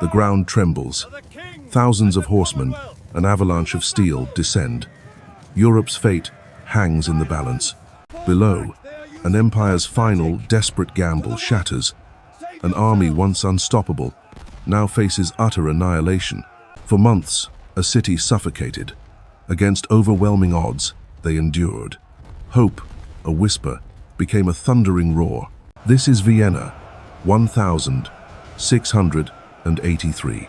The ground trembles. Thousands of horsemen, an avalanche of steel, descend. Europe's fate hangs in the balance. Below, an empire's final, desperate gamble shatters. An army once unstoppable now faces utter annihilation. For months, a city suffocated. Against overwhelming odds, they endured. Hope, a whisper, became a thundering roar. This is Vienna, 1683.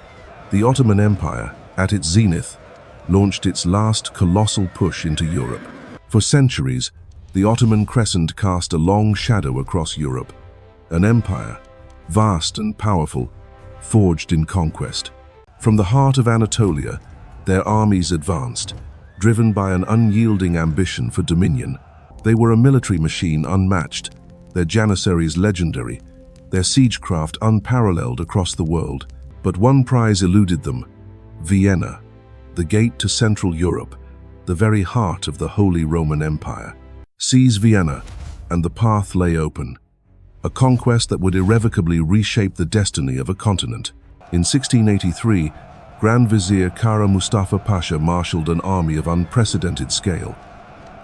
The Ottoman Empire, at its zenith, launched its last colossal push into Europe. For centuries, the Ottoman Crescent cast a long shadow across Europe. An empire, vast and powerful, forged in conquest. From the heart of Anatolia, their armies advanced, driven by an unyielding ambition for dominion. They were a military machine unmatched, their janissaries legendary, their siegecraft unparalleled across the world. But one prize eluded them: Vienna, the gate to Central Europe, the very heart of the Holy Roman Empire. Seize Vienna, and the path lay open. A conquest that would irrevocably reshape the destiny of a continent. In 1683, Grand Vizier Kara Mustafa Pasha marshaled an army of unprecedented scale.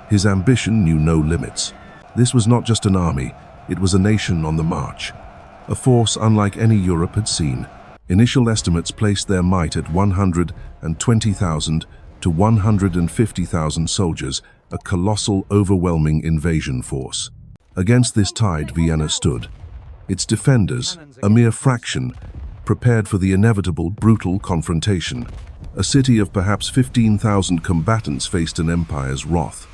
His ambition knew no limits. This was not just an army, it was a nation on the march. A force unlike any Europe had seen. Initial estimates placed their might at 120,000 to 150,000 soldiers, a colossal, overwhelming invasion force. Against this tide, Vienna stood. Its defenders, a mere fraction, prepared for the inevitable brutal confrontation. A city of perhaps 15,000 combatants faced an empire's wrath.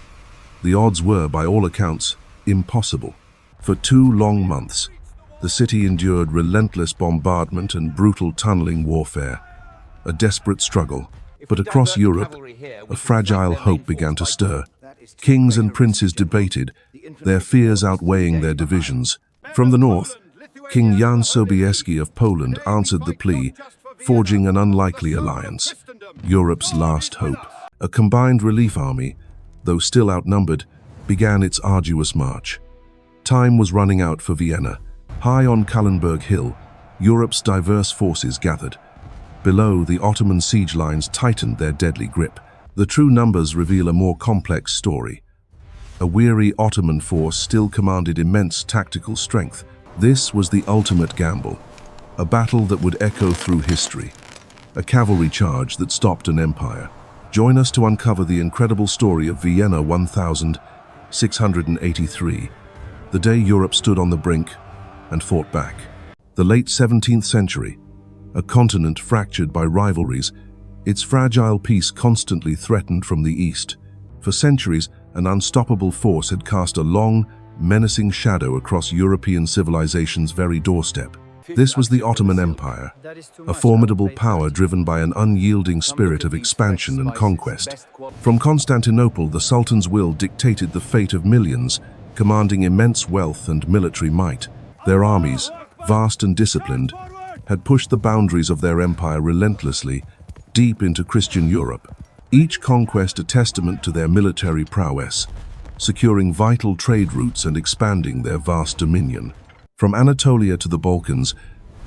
The odds were, by all accounts, impossible. For 2 long months, the city endured relentless bombardment and brutal tunneling warfare. A desperate struggle. But across Europe, a fragile hope began to stir. Kings and princes debated, their fears outweighing their divisions. From the north, King Jan Sobieski of Poland answered the plea, forging an unlikely alliance. Europe's last hope. A combined relief army, though still outnumbered, began its arduous march. Time was running out for Vienna. High on Kallenberg Hill, Europe's diverse forces gathered. Below, the Ottoman siege lines tightened their deadly grip. The true numbers reveal a more complex story. A weary Ottoman force still commanded immense tactical strength. This was the ultimate gamble, a battle that would echo through history, a cavalry charge that stopped an empire. Join us to uncover the incredible story of Vienna 1683, the day Europe stood on the brink and fought back. The late 17th century, a continent fractured by rivalries, its fragile peace constantly threatened from the east. For centuries, an unstoppable force had cast a long, menacing shadow across European civilization's very doorstep. This was the Ottoman Empire, a formidable power driven by an unyielding spirit of expansion and conquest. From Constantinople, the Sultan's will dictated the fate of millions, commanding immense wealth and military might. Their armies, vast and disciplined, had pushed the boundaries of their empire relentlessly, deep into Christian Europe. Each conquest a testament to their military prowess, securing vital trade routes and expanding their vast dominion. From Anatolia to the Balkans,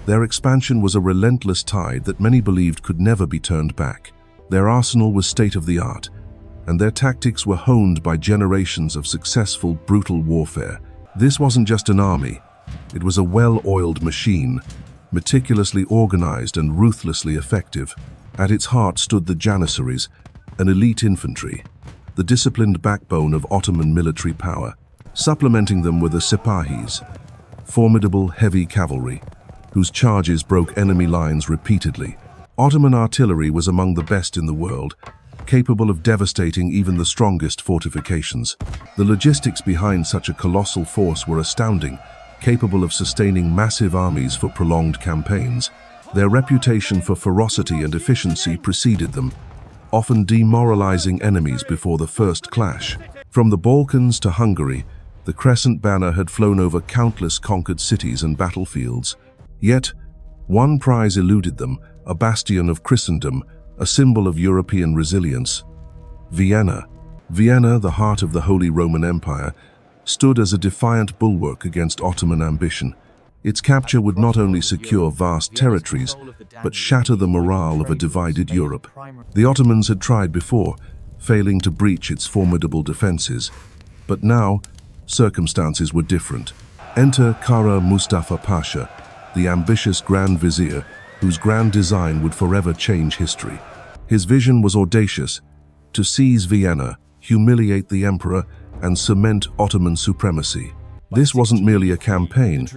their expansion was a relentless tide that many believed could never be turned back. Their arsenal was state-of-the-art, and their tactics were honed by generations of successful, brutal warfare. This wasn't just an army, it was a well-oiled machine, meticulously organized and ruthlessly effective. At its heart stood the janissaries, an elite infantry, the disciplined backbone of Ottoman military power. Supplementing them were the Sipahis, formidable heavy cavalry, whose charges broke enemy lines repeatedly. Ottoman artillery was among the best in the world, capable of devastating even the strongest fortifications. The logistics behind such a colossal force were astounding, capable of sustaining massive armies for prolonged campaigns. Their reputation for ferocity and efficiency preceded them, often demoralizing enemies before the first clash. From the Balkans to Hungary, the crescent banner had flown over countless conquered cities and battlefields. Yet, one prize eluded them, a bastion of Christendom, a symbol of European resilience. Vienna. Vienna, the heart of the Holy Roman Empire, stood as a defiant bulwark against Ottoman ambition. Its capture would not only secure vast territories, but shatter the morale of a divided Europe. The Ottomans had tried before, failing to breach its formidable defenses. But now, circumstances were different. Enter Kara Mustafa Pasha, the ambitious Grand Vizier, whose grand design would forever change history. His vision was audacious: to seize Vienna, humiliate the emperor, and cement Ottoman supremacy. This wasn't merely a campaign,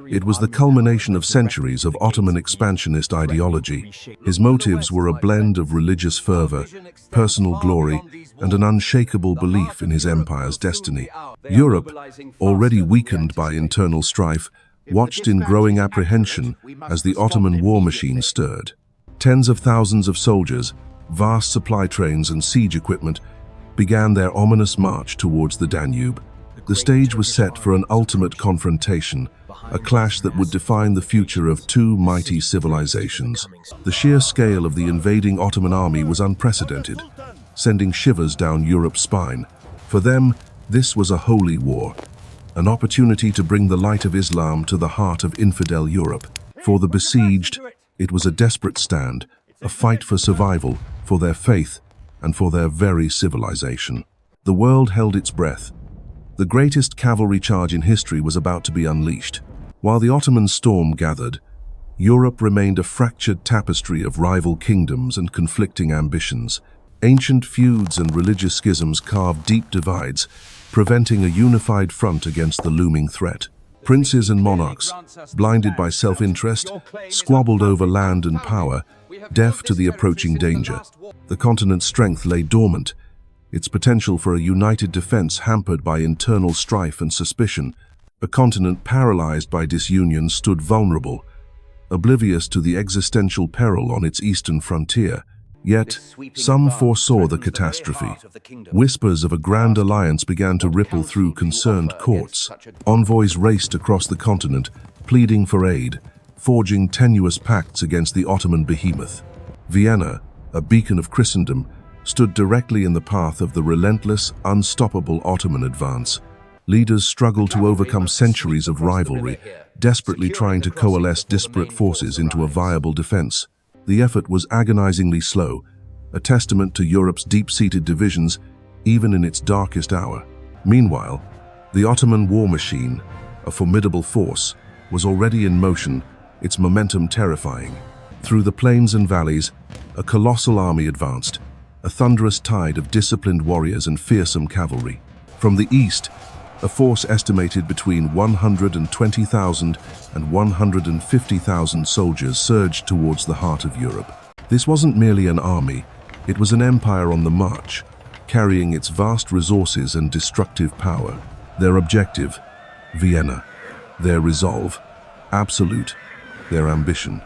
it was the culmination of centuries of Ottoman expansionist ideology. His motives were a blend of religious fervor, personal glory, and an unshakable belief in his empire's destiny. Europe, already weakened by internal strife, watched in growing apprehension as the Ottoman war machine stirred. Tens of thousands of soldiers, vast supply trains and siege equipment began their ominous march towards the Danube. The stage was set for an ultimate confrontation, a clash that would define the future of two mighty civilizations. The sheer scale of the invading Ottoman army was unprecedented, sending shivers down Europe's spine. For them, this was a holy war, an opportunity to bring the light of Islam to the heart of infidel Europe. For the besieged, it was a desperate stand, a fight for survival, for their faith, and for their very civilization. The world held its breath. The greatest cavalry charge in history was about to be unleashed. While the Ottoman storm gathered, Europe remained a fractured tapestry of rival kingdoms and conflicting ambitions. Ancient feuds and religious schisms carved deep divides, preventing a unified front against the looming threat. Princes and monarchs, blinded by self-interest, squabbled over land and power, deaf to the approaching danger. The continent's strength lay dormant, its potential for a united defense hampered by internal strife and suspicion. A continent paralyzed by disunion stood vulnerable, oblivious to the existential peril on its eastern frontier. Yet, some foresaw the catastrophe. Whispers of a grand alliance began to ripple through concerned courts. Envoys raced across the continent, pleading for aid, forging tenuous pacts against the Ottoman behemoth. Vienna, a beacon of Christendom, stood directly in the path of the relentless, unstoppable Ottoman advance. Leaders struggled to overcome centuries of rivalry, desperately trying to coalesce disparate forces into a viable defense. The effort was agonizingly slow, a testament to Europe's deep-seated divisions, even in its darkest hour. Meanwhile, the Ottoman war machine, a formidable force, was already in motion, its momentum terrifying. Through the plains and valleys, a colossal army advanced, a thunderous tide of disciplined warriors and fearsome cavalry. From the east, a force estimated between 120,000 and 150,000 soldiers surged towards the heart of Europe. This wasn't merely an army, it was an empire on the march, carrying its vast resources and destructive power. Their objective, Vienna. Their resolve, absolute. Their ambition,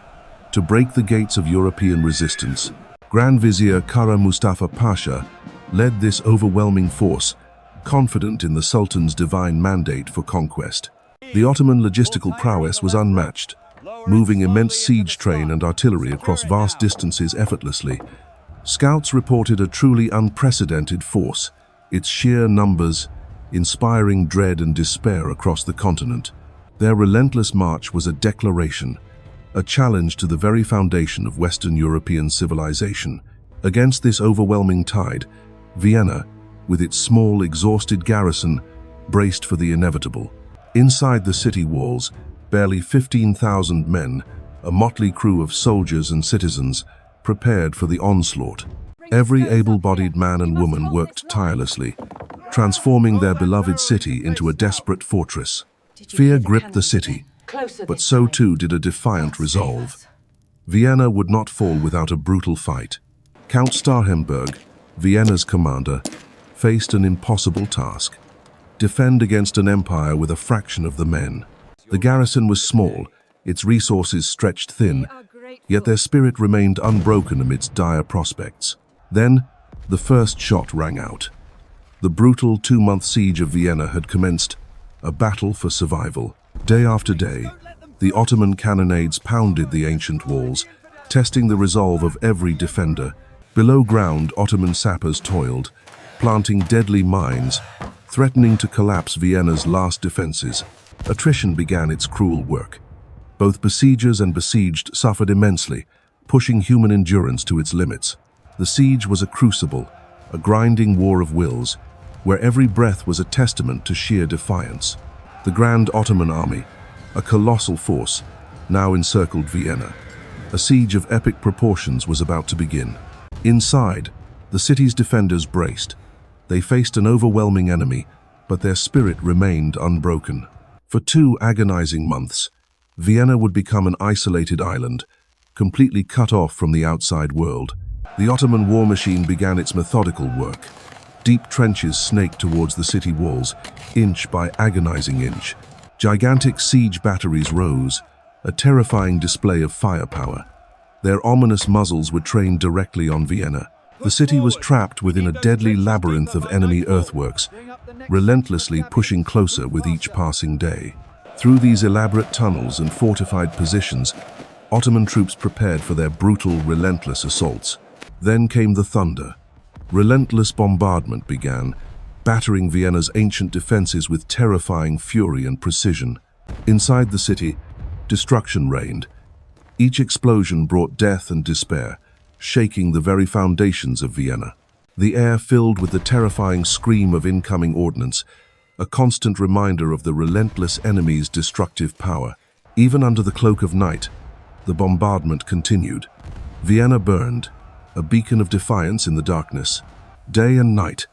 to break the gates of European resistance. Grand Vizier Kara Mustafa Pasha led this overwhelming force, confident in the Sultan's divine mandate for conquest. The Ottoman logistical prowess was unmatched, moving immense siege train and artillery across vast distances effortlessly. Scouts reported a truly unprecedented force, its sheer numbers inspiring dread and despair across the continent. Their relentless march was a declaration, a challenge to the very foundation of Western European civilization. Against this overwhelming tide, Vienna, with its small, exhausted garrison, braced for the inevitable. Inside the city walls, barely 15,000 men, a motley crew of soldiers and citizens, prepared for the onslaught. Every able-bodied man and woman worked tirelessly, transforming their beloved city into a desperate fortress. Fear gripped the city, but so too did a defiant resolve. Vienna would not fall without a brutal fight. Count Starhemberg, Vienna's commander, faced an impossible task: defend against an empire with a fraction of the men. The garrison was small, its resources stretched thin, yet their spirit remained unbroken amidst dire prospects. Then, the first shot rang out. The brutal 2-month siege of Vienna had commenced, a battle for survival. Day after day, the Ottoman cannonades pounded the ancient walls, testing the resolve of every defender. Below ground, Ottoman sappers toiled, planting deadly mines, threatening to collapse Vienna's last defenses. Attrition began its cruel work. Both besiegers and besieged suffered immensely, pushing human endurance to its limits. The siege was a crucible, a grinding war of wills, where every breath was a testament to sheer defiance. The Grand Ottoman Army, a colossal force, now encircled Vienna. A siege of epic proportions was about to begin. Inside, the city's defenders braced. They faced an overwhelming enemy, but their spirit remained unbroken. For 2 agonizing months, Vienna would become an isolated island, completely cut off from the outside world. The Ottoman war machine began its methodical work. Deep trenches snaked towards the city walls, inch by agonizing inch. Gigantic siege batteries rose, a terrifying display of firepower. Their ominous muzzles were trained directly on Vienna. The city was trapped within a deadly labyrinth of enemy earthworks, relentlessly pushing closer with each passing day. Through these elaborate tunnels and fortified positions, Ottoman troops prepared for their brutal, relentless assaults. Then came the thunder. Relentless bombardment began, battering Vienna's ancient defenses with terrifying fury and precision. Inside the city, destruction reigned. Each explosion brought death and despair, shaking the very foundations of Vienna. The air filled with the terrifying scream of incoming ordnance, a constant reminder of the relentless enemy's destructive power. Even under the cloak of night, the bombardment continued. Vienna burned, a beacon of defiance in the darkness. Day and night,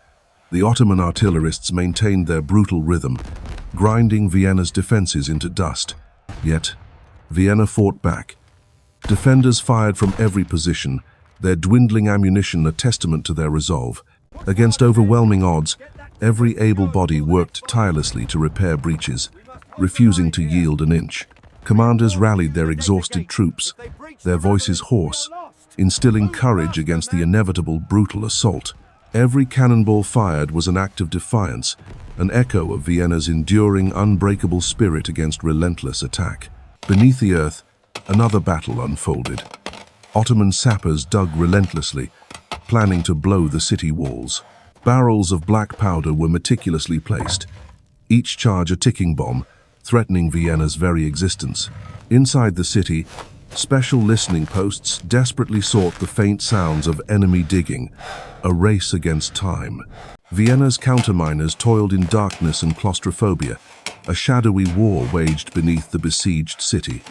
the Ottoman artillerists maintained their brutal rhythm, grinding Vienna's defenses into dust. Yet, Vienna fought back. Defenders fired from every position, their dwindling ammunition a testament to their resolve. Against overwhelming odds, every able body worked tirelessly to repair breaches, refusing to yield an inch. Commanders rallied their exhausted troops, their voices hoarse, instilling courage against the inevitable brutal assault. Every cannonball fired was an act of defiance, an echo of Vienna's enduring, unbreakable spirit against relentless attack. Beneath the earth, another battle unfolded. Ottoman sappers dug relentlessly, planning to blow the city walls. Barrels of black powder were meticulously placed, each charge a ticking bomb, threatening Vienna's very existence. Inside the city, special listening posts desperately sought the faint sounds of enemy digging, a race against time. Vienna's counterminers toiled in darkness and claustrophobia, a shadowy war waged beneath the besieged city.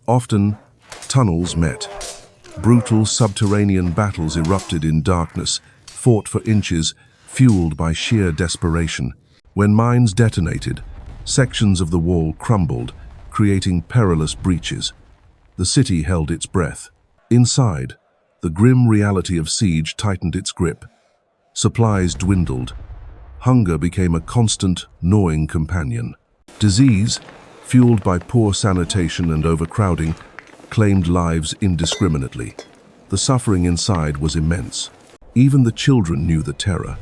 Often, tunnels met. Brutal subterranean battles erupted in darkness, fought for inches, fueled by sheer desperation. When mines detonated, sections of the wall crumbled, creating perilous breaches. The city held its breath. Inside, the grim reality of siege tightened its grip. Supplies dwindled. Hunger became a constant, gnawing companion. Disease, fueled by poor sanitation and overcrowding, claimed lives indiscriminately. The suffering inside was immense. Even the children knew the terror,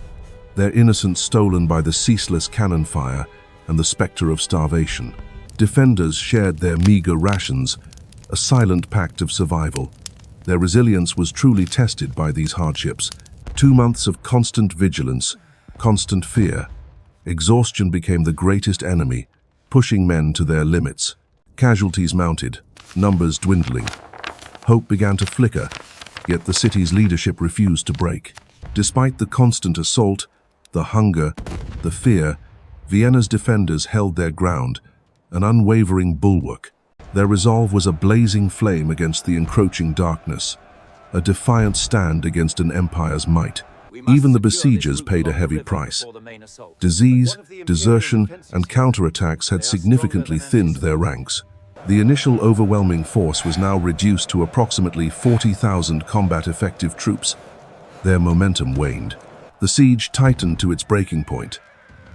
their innocence stolen by the ceaseless cannon fire and the specter of starvation. Defenders shared their meager rations, a silent pact of survival. Their resilience was truly tested by these hardships. 2 months of constant vigilance, constant fear. Exhaustion became the greatest enemy, pushing men to their limits. Casualties mounted, numbers dwindling. Hope began to flicker, yet the city's leadership refused to break. Despite the constant assault, the hunger, the fear, Vienna's defenders held their ground, an unwavering bulwark. Their resolve was a blazing flame against the encroaching darkness, a defiant stand against an empire's might. Even the besiegers paid a heavy price. Disease, desertion, and counterattacks had significantly thinned their ranks. The initial overwhelming force was now reduced to approximately 40,000 combat-effective troops. Their momentum waned. The siege tightened to its breaking point.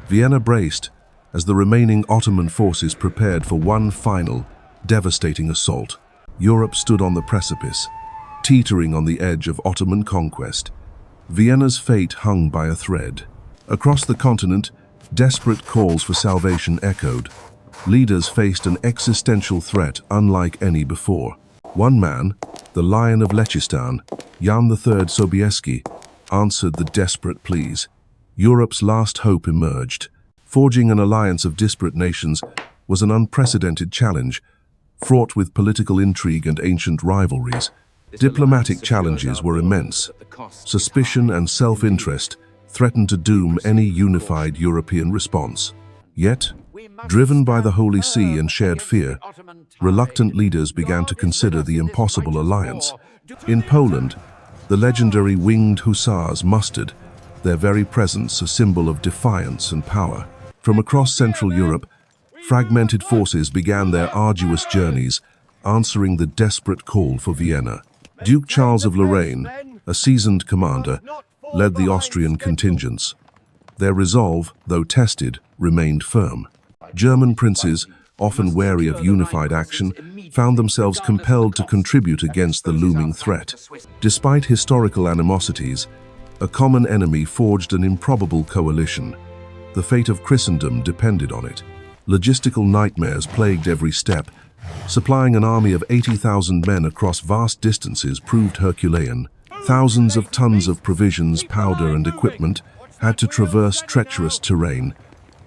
Vienna braced as the remaining Ottoman forces prepared for one final, devastating assault. Europe stood on the precipice, teetering on the edge of Ottoman conquest. Vienna's fate hung by a thread. Across the continent, desperate calls for salvation echoed. Leaders faced an existential threat unlike any before. One man, the Lion of Lechistan, Jan III Sobieski, answered the desperate pleas. Europe's last hope emerged. Forging an alliance of disparate nations was an unprecedented challenge, fraught with political intrigue and ancient rivalries. Diplomatic challenges were immense. Suspicion and self-interest threatened to doom any unified European response. Yet, driven by the Holy See and shared fear, reluctant leaders began to consider the impossible alliance. In Poland, the legendary Winged Hussars mustered, their very presence a symbol of defiance and power. From across Central Europe, fragmented forces began their arduous journeys, answering the desperate call for Vienna. Duke Charles of Lorraine, a seasoned commander, led the Austrian contingents. Their resolve, though tested, remained firm. German princes, often wary of unified action, found themselves compelled to contribute against the looming threat. Despite historical animosities, a common enemy forged an improbable coalition. The fate of Christendom depended on it. Logistical nightmares plagued every step. Supplying an army of 80,000 men across vast distances proved Herculean. Thousands of tons of provisions, powder, and equipment had to traverse treacherous terrain.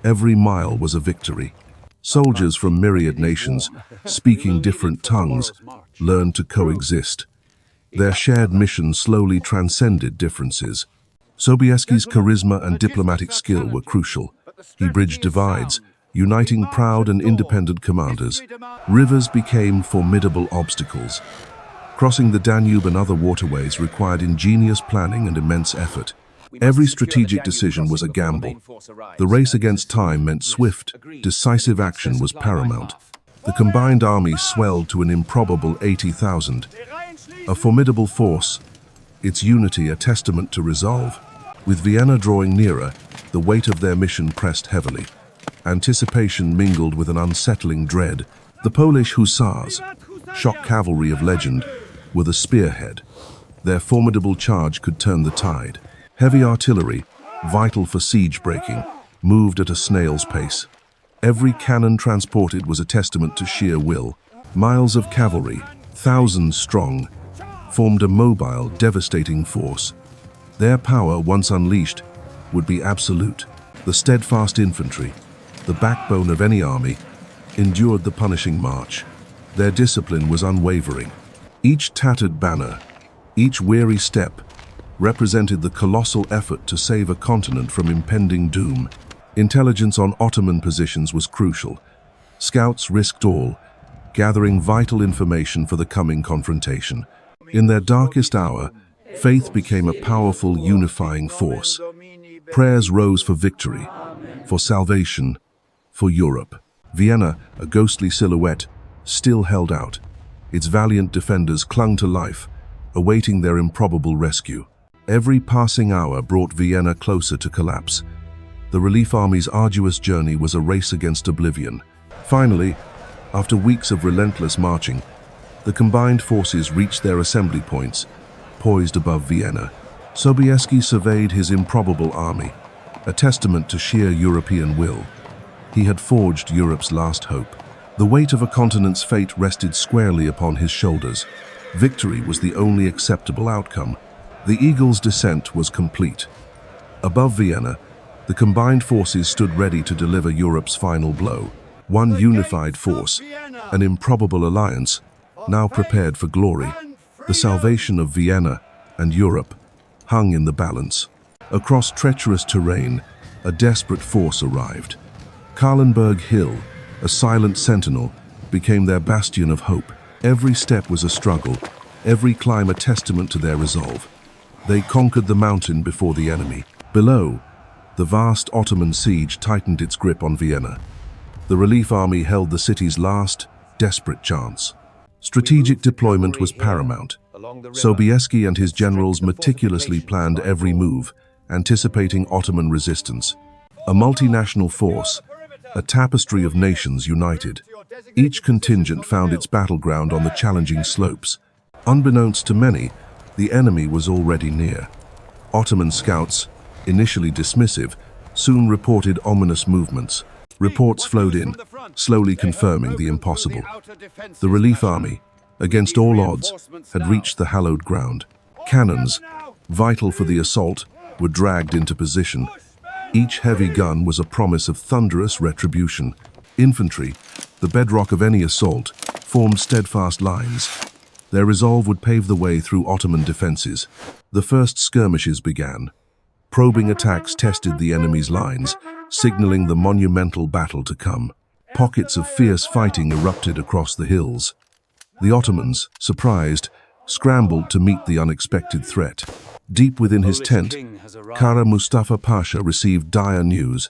Every mile was a victory. Soldiers from myriad nations, speaking different tongues, learned to coexist. Their shared mission slowly transcended differences. Sobieski's charisma and diplomatic skill were crucial. He bridged divides, uniting proud and independent commanders. Rivers became formidable obstacles. Crossing the Danube and other waterways required ingenious planning and immense effort. Every strategic decision was a gamble. The race against time meant swift, decisive action was paramount. The combined army swelled to an improbable 80,000. A formidable force, its unity a testament to resolve. With Vienna drawing nearer, the weight of their mission pressed heavily. Anticipation mingled with an unsettling dread. The Polish Hussars, shock cavalry of legend, were the spearhead. Their formidable charge could turn the tide. Heavy artillery, vital for siege breaking, moved at a snail's pace. Every cannon transported was a testament to sheer will. Miles of cavalry, thousands strong, formed a mobile, devastating force. Their power, once unleashed, would be absolute. The steadfast infantry, the backbone of any army, endured the punishing march. Their discipline was unwavering. Each tattered banner, each weary step, represented the colossal effort to save a continent from impending doom. Intelligence on Ottoman positions was crucial. Scouts risked all, gathering vital information for the coming confrontation. In their darkest hour, faith became a powerful unifying force. Prayers rose for victory, for salvation, for Europe. Vienna, a ghostly silhouette, still held out. Its valiant defenders clung to life, awaiting their improbable rescue. Every passing hour brought Vienna closer to collapse. The relief army's arduous journey was a race against oblivion. Finally, after weeks of relentless marching, the combined forces reached their assembly points, poised above Vienna. Sobieski surveyed his improbable army, a testament to sheer European will. He had forged Europe's last hope. The weight of a continent's fate rested squarely upon his shoulders. Victory was the only acceptable outcome. The eagle's descent was complete. Above Vienna, the combined forces stood ready to deliver Europe's final blow. One unified force, an improbable alliance, now prepared for glory. The salvation of Vienna and Europe hung in the balance. Across treacherous terrain, a desperate force arrived. Kahlenberg Hill, a silent sentinel, became their bastion of hope. Every step was a struggle, every climb a testament to their resolve. They conquered the mountain before the enemy. Below, the vast Ottoman siege tightened its grip on Vienna. The relief army held the city's last, desperate chance. Strategic deployment was paramount. Sobieski and his generals meticulously planned every move, anticipating Ottoman resistance. A multinational force, a tapestry of nations united. Each contingent found its battleground on the challenging slopes. Unbeknownst to many, the enemy was already near. Ottoman scouts, initially dismissive, soon reported ominous movements. Reports flowed in, slowly confirming the impossible. The relief army, against all odds, had reached the hallowed ground. Cannons, vital for the assault, were dragged into position. Each heavy gun was a promise of thunderous retribution. Infantry, the bedrock of any assault, formed steadfast lines. Their resolve would pave the way through Ottoman defenses. The first skirmishes began. Probing attacks tested the enemy's lines, signaling the monumental battle to come. Pockets of fierce fighting erupted across the hills. The Ottomans, surprised, scrambled to meet the unexpected threat. Deep within his tent, Kara Mustafa Pasha received dire news.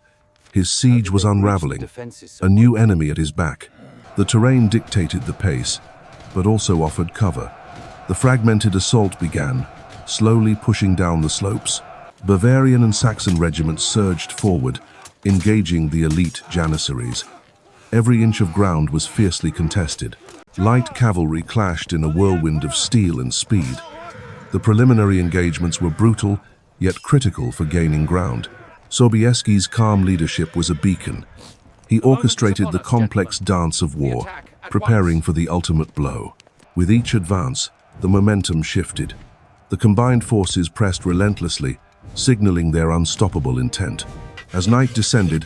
His siege was unraveling, a new enemy at his back. The terrain dictated the pace, but also offered cover. The fragmented assault began, slowly pushing down the slopes. Bavarian and Saxon regiments surged forward, engaging the elite janissaries. Every inch of ground was fiercely contested. Light cavalry clashed in a whirlwind of steel and speed. The preliminary engagements were brutal, yet critical for gaining ground. Sobieski's calm leadership was a beacon. He orchestrated the complex dance of war, preparing for the ultimate blow. With each advance, the momentum shifted. The combined forces pressed relentlessly, signaling their unstoppable intent. As night descended,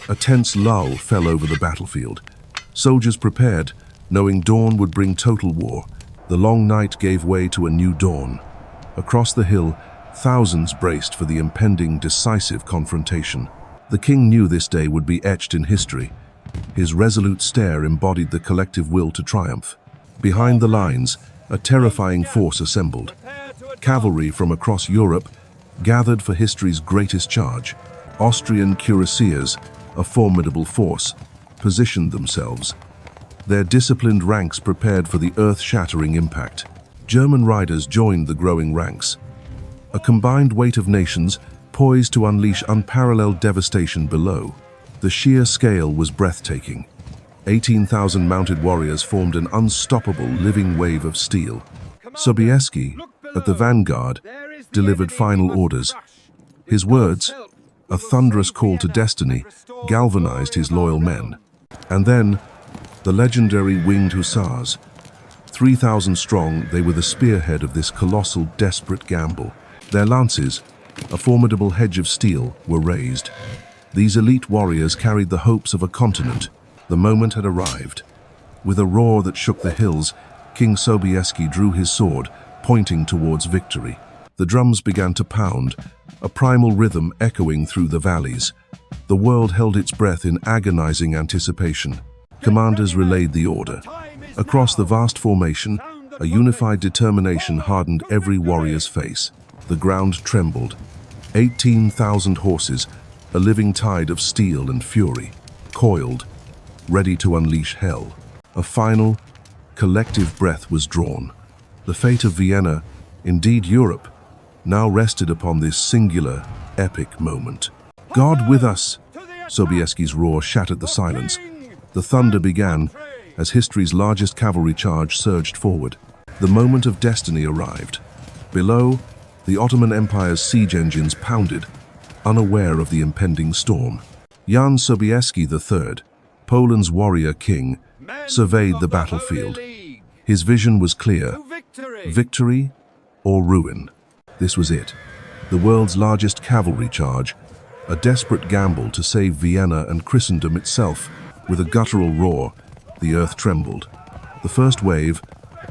a tense lull fell over the battlefield. Soldiers prepared, knowing dawn would bring total war. The long night gave way to a new dawn. Across the hill, thousands braced for the impending decisive confrontation. The king knew this day would be etched in history. His resolute stare embodied the collective will to triumph. Behind the lines, a terrifying force assembled. Cavalry from across Europe gathered for history's greatest charge. Austrian cuirassiers, a formidable force, positioned themselves. Their disciplined ranks prepared for the earth-shattering impact. German riders joined the growing ranks. A combined weight of nations poised to unleash unparalleled devastation below. The sheer scale was breathtaking. 18,000 mounted warriors formed an unstoppable living wave of steel. Sobieski, at the vanguard, delivered final orders. His words, a thunderous call to destiny, galvanized his loyal men. And then, the legendary Winged Hussars. 3,000 strong, they were the spearhead of this colossal, desperate gamble. Their lances, a formidable hedge of steel, were raised. These elite warriors carried the hopes of a continent. The moment had arrived. With a roar that shook the hills, King Sobieski drew his sword, pointing towards victory. The drums began to pound, a primal rhythm echoing through the valleys. The world held its breath in agonizing anticipation. Commanders relayed the order. Across the vast formation, a unified determination hardened every warrior's face. The ground trembled. 18,000 horses, a living tide of steel and fury, coiled, ready to unleash hell. A final, collective breath was drawn. The fate of Vienna, indeed Europe, now rested upon this singular, epic moment. God with us! Sobieski's roar shattered the silence. The thunder began as history's largest cavalry charge surged forward. The moment of destiny arrived. Below, the Ottoman Empire's siege engines pounded, unaware of the impending storm. Jan Sobieski III, Poland's warrior king, surveyed the battlefield. His vision was clear: victory or ruin. This was it. The world's largest cavalry charge, a desperate gamble to save Vienna and Christendom itself. With a guttural roar, the earth trembled. The first wave,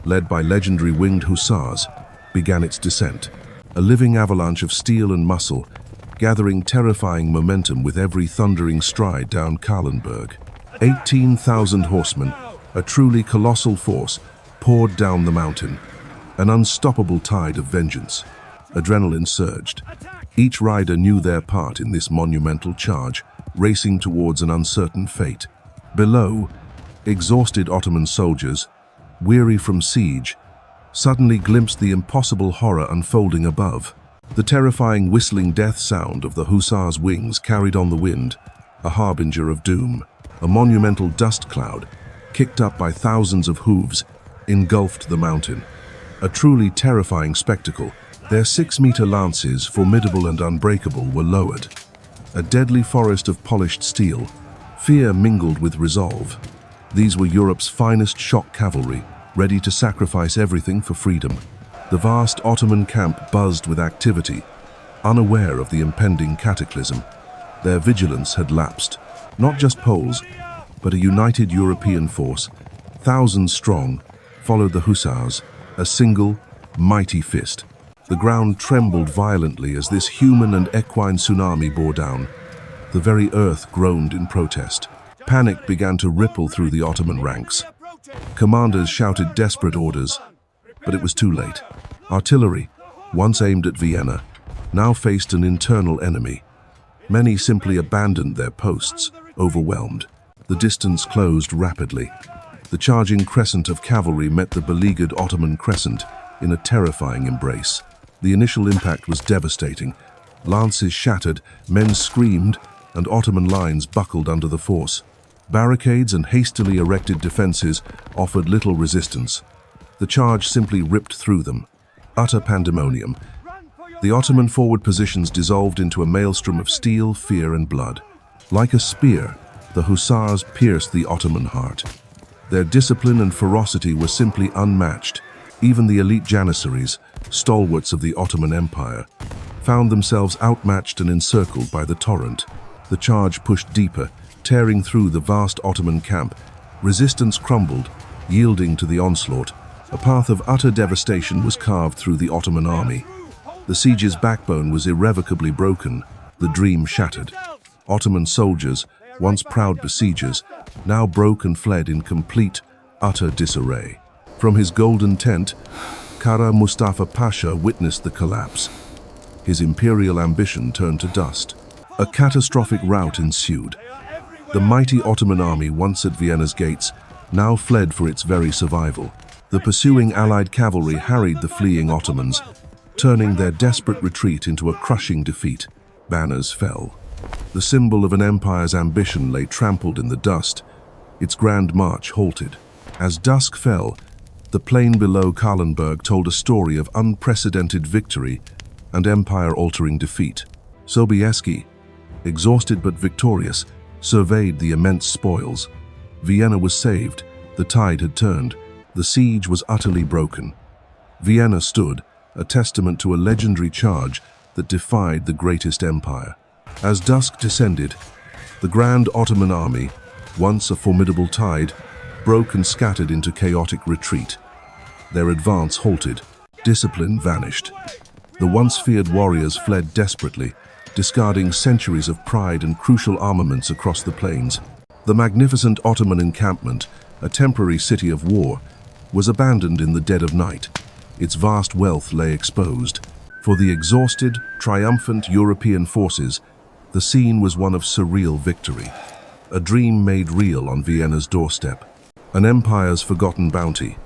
led by legendary Winged Hussars, began its descent. A living avalanche of steel and muscle, gathering terrifying momentum with every thundering stride down Kahlenberg. 18,000 horsemen, a truly colossal force, poured down the mountain. An unstoppable tide of vengeance. Adrenaline surged. Each rider knew their part in this monumental charge, racing towards an uncertain fate. Below, exhausted Ottoman soldiers, weary from siege, suddenly glimpsed the impossible horror unfolding above. The terrifying whistling death sound of the hussars' wings carried on the wind, a harbinger of doom. A monumental dust cloud, kicked up by thousands of hooves, engulfed the mountain. A truly terrifying spectacle. Their 6-meter lances, formidable and unbreakable, were lowered. A deadly forest of polished steel, fear mingled with resolve. These were Europe's finest shock cavalry, ready to sacrifice everything for freedom. The vast Ottoman camp buzzed with activity, unaware of the impending cataclysm. Their vigilance had lapsed. Not just Poles, but a united European force, thousands strong, followed the Hussars, a single, mighty fist. The ground trembled violently as this human and equine tsunami bore down. The very earth groaned in protest. Panic began to ripple through the Ottoman ranks. Commanders shouted desperate orders, but it was too late. Artillery, once aimed at Vienna, now faced an internal enemy. Many simply abandoned their posts, overwhelmed. The distance closed rapidly. The charging crescent of cavalry met the beleaguered Ottoman crescent in a terrifying embrace. The initial impact was devastating. Lances shattered, men screamed, and Ottoman lines buckled under the force. Barricades and hastily erected defenses offered little resistance. The charge simply ripped through them. Utter pandemonium. The Ottoman forward positions dissolved into a maelstrom of steel, fear, and blood. Like a spear, the Hussars pierced the Ottoman heart. Their discipline and ferocity were simply unmatched. Even the elite janissaries, stalwarts of the Ottoman Empire, found themselves outmatched and encircled by the torrent. The charge pushed deeper, tearing through the vast Ottoman camp. Resistance crumbled, yielding to the onslaught. A path of utter devastation was carved through the Ottoman army. The siege's backbone was irrevocably broken, the dream shattered. Ottoman soldiers, once proud besiegers, now broke and fled in complete, utter disarray. From his golden tent, Kara Mustafa Pasha witnessed the collapse. His imperial ambition turned to dust. A catastrophic rout ensued. The mighty Ottoman army, once at Vienna's gates, now fled for its very survival. The pursuing Allied cavalry harried the fleeing Ottomans, turning their desperate retreat into a crushing defeat. Banners fell. The symbol of an empire's ambition lay trampled in the dust. Its grand march halted. As dusk fell, the plain below Kahlenberg told a story of unprecedented victory and empire-altering defeat. Sobieski, exhausted but victorious, surveyed the immense spoils. Vienna was saved, the tide had turned, the siege was utterly broken. Vienna stood, a testament to a legendary charge that defied the greatest empire. As dusk descended, the Grand Ottoman army, once a formidable tide, broke and scattered into chaotic retreat. Their advance halted, discipline vanished. The once feared warriors fled desperately, discarding centuries of pride and crucial armaments across the plains. The magnificent Ottoman encampment, a temporary city of war, was abandoned in the dead of night. Its vast wealth lay exposed. For the exhausted, triumphant European forces, the scene was one of surreal victory. A dream made real on Vienna's doorstep. An empire's forgotten bounty.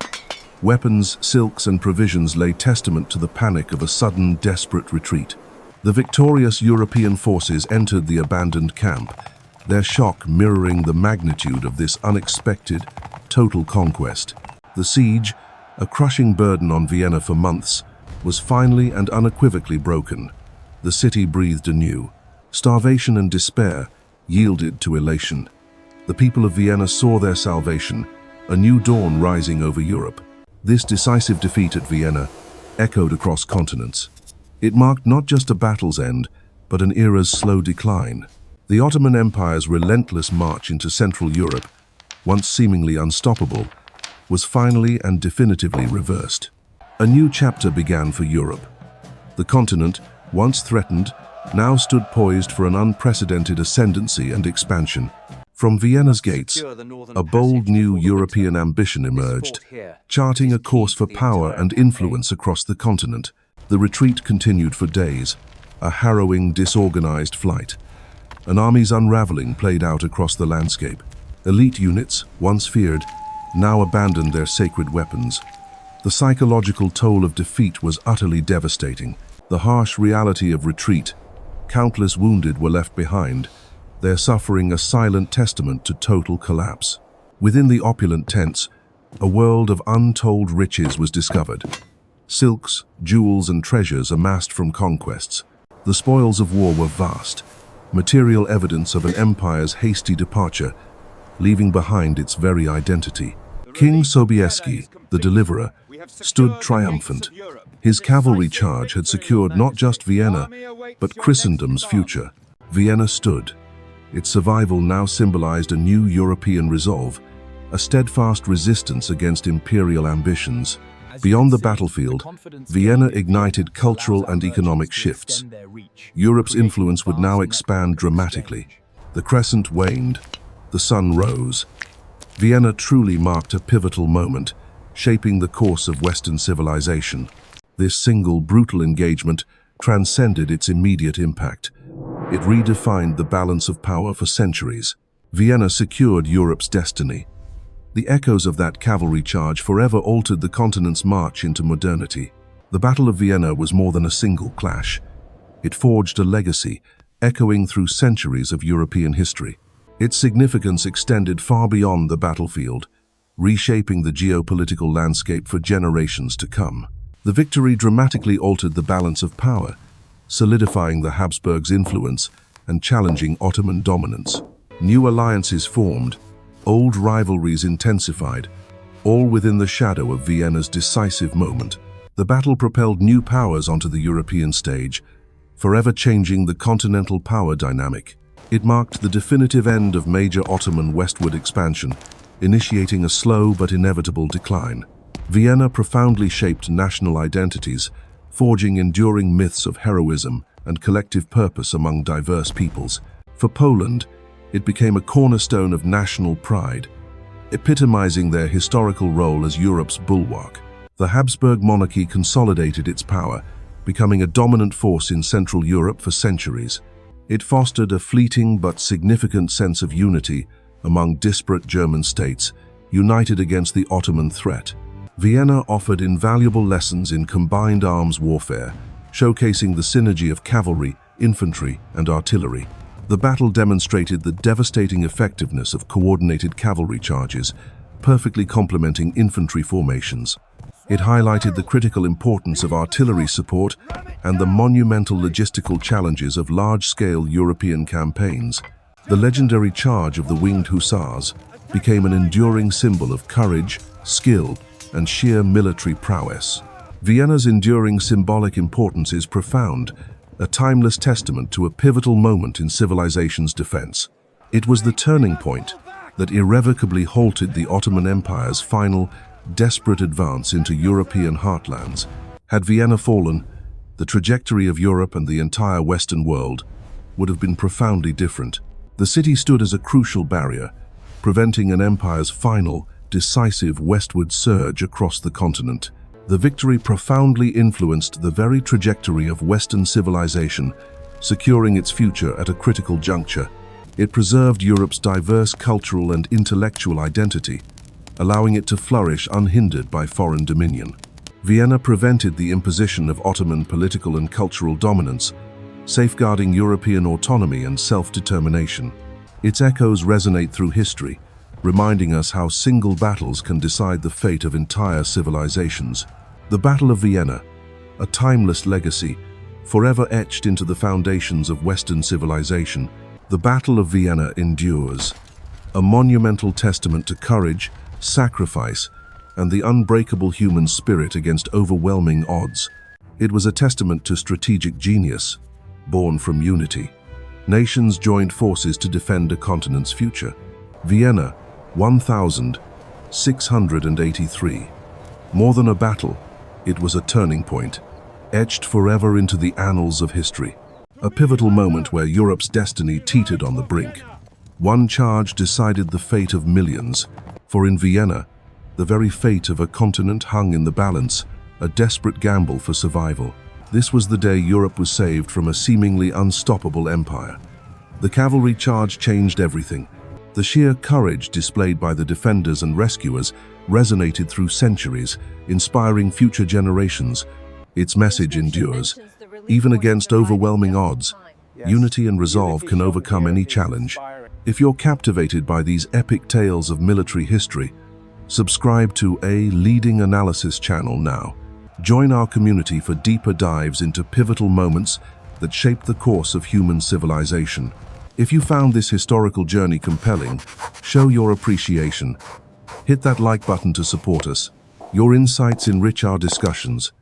Weapons, silks, and provisions lay testament to the panic of a sudden, desperate retreat. The victorious European forces entered the abandoned camp, their shock mirroring the magnitude of this unexpected, total conquest. The siege, a crushing burden on Vienna for months, was finally and unequivocally broken. The city breathed anew. Starvation and despair yielded to elation. The people of Vienna saw their salvation, a new dawn rising over Europe. This decisive defeat at Vienna echoed across continents. It marked not just a battle's end, but an era's slow decline. The Ottoman Empire's relentless march into Central Europe, once seemingly unstoppable, was finally and definitively reversed. A new chapter began for Europe. The continent, once threatened, now stood poised for an unprecedented ascendancy and expansion. From Vienna's gates, a bold new European ambition emerged, charting a course for power and influence across the continent. The retreat continued for days, a harrowing, disorganized flight. An army's unraveling played out across the landscape. Elite units, once feared, now abandoned their sacred weapons. The psychological toll of defeat was utterly devastating. The harsh reality of retreat, countless wounded were left behind, their suffering a silent testament to total collapse. Within the opulent tents, a world of untold riches was discovered. Silks, jewels, and treasures amassed from conquests. The spoils of war were vast, material evidence of an empire's hasty departure, leaving behind its very identity. King Sobieski, the deliverer, stood triumphant. His cavalry charge had secured not just Vienna, but Christendom's future. Vienna stood. Its survival now symbolized a new European resolve, a steadfast resistance against imperial ambitions. Beyond the battlefield, Vienna ignited cultural and economic shifts. Europe's influence would now expand dramatically. The crescent waned, the sun rose. Vienna truly marked a pivotal moment, shaping the course of Western civilization. This single, brutal engagement transcended its immediate impact. It redefined the balance of power for centuries. Vienna secured Europe's destiny. The echoes of that cavalry charge forever altered the continent's march into modernity. The Battle of Vienna was more than a single clash. It forged a legacy, echoing through centuries of European history. Its significance extended far beyond the battlefield, reshaping the geopolitical landscape for generations to come. The victory dramatically altered the balance of power, solidifying the Habsburgs' influence and challenging Ottoman dominance. New alliances formed, old rivalries intensified, all within the shadow of Vienna's decisive moment. The battle propelled new powers onto the European stage, forever changing the continental power dynamic. It marked the definitive end of major Ottoman westward expansion, initiating a slow but inevitable decline. Vienna profoundly shaped national identities, forging enduring myths of heroism and collective purpose among diverse peoples. For Poland, it became a cornerstone of national pride, epitomizing their historical role as Europe's bulwark. The Habsburg monarchy consolidated its power, becoming a dominant force in Central Europe for centuries. It fostered a fleeting but significant sense of unity among disparate German states, united against the Ottoman threat. Vienna offered invaluable lessons in combined arms warfare, showcasing the synergy of cavalry, infantry, and artillery. The battle demonstrated the devastating effectiveness of coordinated cavalry charges, perfectly complementing infantry formations. It highlighted the critical importance of artillery support and the monumental logistical challenges of large-scale European campaigns. The legendary charge of the Winged Hussars became an enduring symbol of courage, skill, and sheer military prowess. Vienna's enduring symbolic importance is profound, a timeless testament to a pivotal moment in civilization's defense. It was the turning point that irrevocably halted the Ottoman Empire's final, desperate advance into European heartlands. Had Vienna fallen, the trajectory of Europe and the entire Western world would have been profoundly different. The city stood as a crucial barrier, preventing an empire's final, decisive westward surge across the continent. The victory profoundly influenced the very trajectory of Western civilization, securing its future at a critical juncture. It preserved Europe's diverse cultural and intellectual identity, allowing it to flourish unhindered by foreign dominion. Vienna prevented the imposition of Ottoman political and cultural dominance, safeguarding European autonomy and self-determination. Its echoes resonate through history, reminding us how single battles can decide the fate of entire civilizations. The Battle of Vienna, a timeless legacy, forever etched into the foundations of Western civilization. The Battle of Vienna endures, a monumental testament to courage, sacrifice, and the unbreakable human spirit against overwhelming odds. It was a testament to strategic genius, born from unity. Nations joined forces to defend a continent's future. Vienna, 1683. More than a battle, it was a turning point, etched forever into the annals of history. A pivotal moment where Europe's destiny teetered on the brink. One charge decided the fate of millions, for in Vienna, the very fate of a continent hung in the balance, a desperate gamble for survival. This was the day Europe was saved from a seemingly unstoppable empire. The cavalry charge changed everything. The sheer courage displayed by the defenders and rescuers resonated through centuries, inspiring future generations. Its message endures. Even against overwhelming odds, unity and resolve can overcome any challenge. If you're captivated by these epic tales of military history, subscribe to a leading analysis channel now. Join our community for deeper dives into pivotal moments that shaped the course of human civilization. If you found this historical journey compelling, show your appreciation. Hit that like button to support us. Your insights enrich our discussions.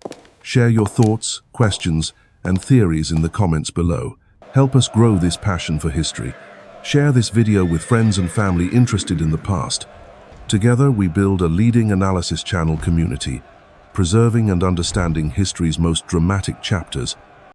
Share your thoughts, questions, and theories in the comments below. Help us grow this passion for history. Share this video with friends and family interested in the past. Together, we build a leading analysis channel community, preserving and understanding history's most dramatic chapters